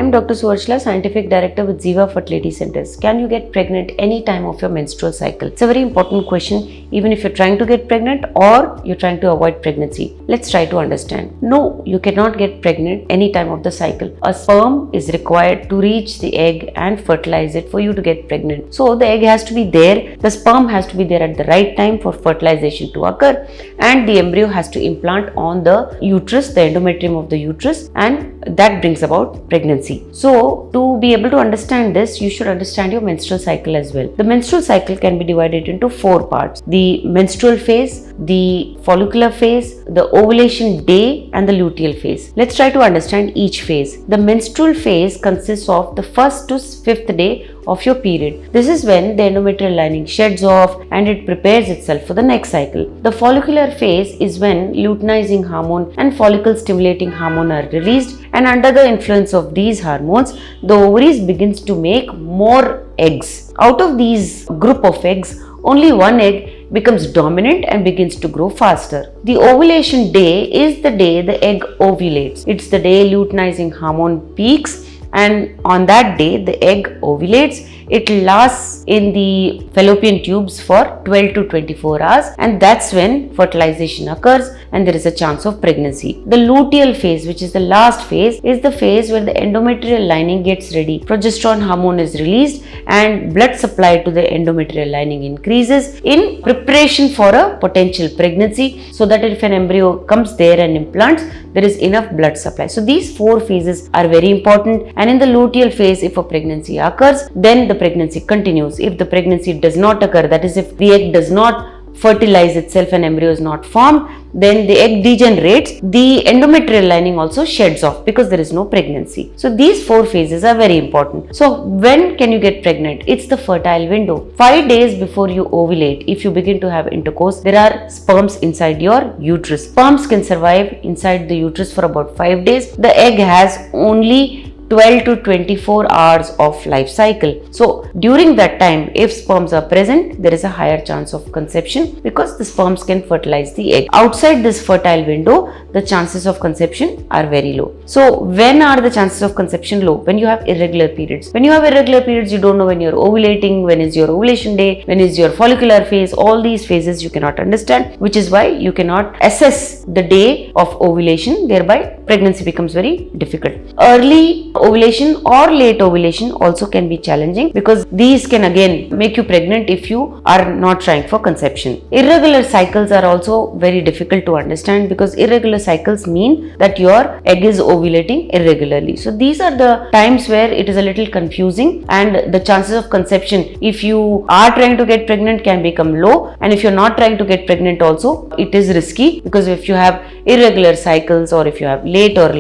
am Dr. Suvarshila, Scientific Director with Ziva Fertility Centers. Can you get pregnant any time of your menstrual cycle? It's a very important question, even if you're trying to get pregnant or you're trying to avoid pregnancy. Let's try to understand. No, you cannot get pregnant any time of the cycle. A sperm is required to reach the egg and fertilize it for you to get pregnant. So the egg has to be there, the sperm has to be there at the right time for fertilization to occur, and the embryo has to implant on the uterus, the endometrium of the uterus, and that brings about pregnancy. So to be able to understand this, you should understand your menstrual cycle as well. The menstrual cycle can be divided into 4 parts: the menstrual phase, the follicular phase, the ovulation day, and the luteal phase. Let's try to understand each phase. The menstrual phase consists of the 1st to 5th day of your period. This is when the endometrial lining sheds off and it prepares itself for the next cycle. The follicular phase is when luteinizing hormone and follicle stimulating hormone are released, and under the influence of these hormones, the ovaries begins to make more eggs. Out of these group of eggs, only one egg becomes dominant and begins to grow faster. The ovulation day is the day the egg ovulates. It's the day luteinizing hormone peaks, and on that day the egg ovulates. It lasts in the fallopian tubes for 12 to 24 hours, and that's when fertilization occurs and there is a chance of pregnancy. The luteal phase, which is the last phase, is the phase where the endometrial lining gets ready. Progesterone hormone is released and blood supply to the endometrial lining increases in preparation for a potential pregnancy, so that if an embryo comes there and implants, there is enough blood supply. So these 4 phases are very important, and in the luteal phase, if a pregnancy occurs, then the pregnancy continues. If the pregnancy does not occur, that is, if the egg does not fertilize itself and embryo is not formed, then the egg degenerates. The endometrial lining also sheds off because there is no pregnancy. So these 4 phases are very important. So when can you get pregnant? It's the fertile window. 5 days before you ovulate, if you begin to have intercourse, there are sperms inside your uterus. Sperms can survive inside the uterus for about 5 days. The egg has only 12 to 24 hours of life cycle. So during that time, if sperms are present, there is a higher chance of conception because the sperms can fertilize the egg. Outside this fertile window, the chances of conception are very low. So when are the chances of conception low? When you have irregular periods. When you have irregular periods, you don't know when you're ovulating, when is your ovulation day, when is your follicular phase. All these phases you cannot understand, which is why you cannot assess the day of ovulation. Thereby pregnancy becomes very difficult. Early ovulation or late ovulation also can be challenging because these can again make you pregnant if you are not trying for conception. Irregular cycles are also very difficult to understand because irregular cycles mean that your egg is ovulating irregularly. So these are the times where it is a little confusing, and the chances of conception, if you are trying to get pregnant, can become low, and if you're not trying to get pregnant also, it is risky because if you have irregular cycles or if you have late or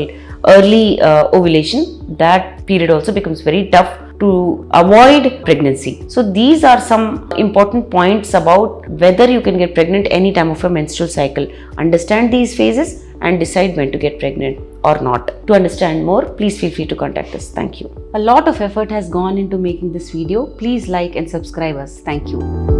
early ovulation, that period also becomes very tough to avoid pregnancy. So these are some important points about whether you can get pregnant any time of a menstrual cycle. Understand these phases and decide when to get pregnant or not. To understand more, please feel free to contact us. Thank you. A lot of effort has gone into making this video. Please like and subscribe us. Thank you.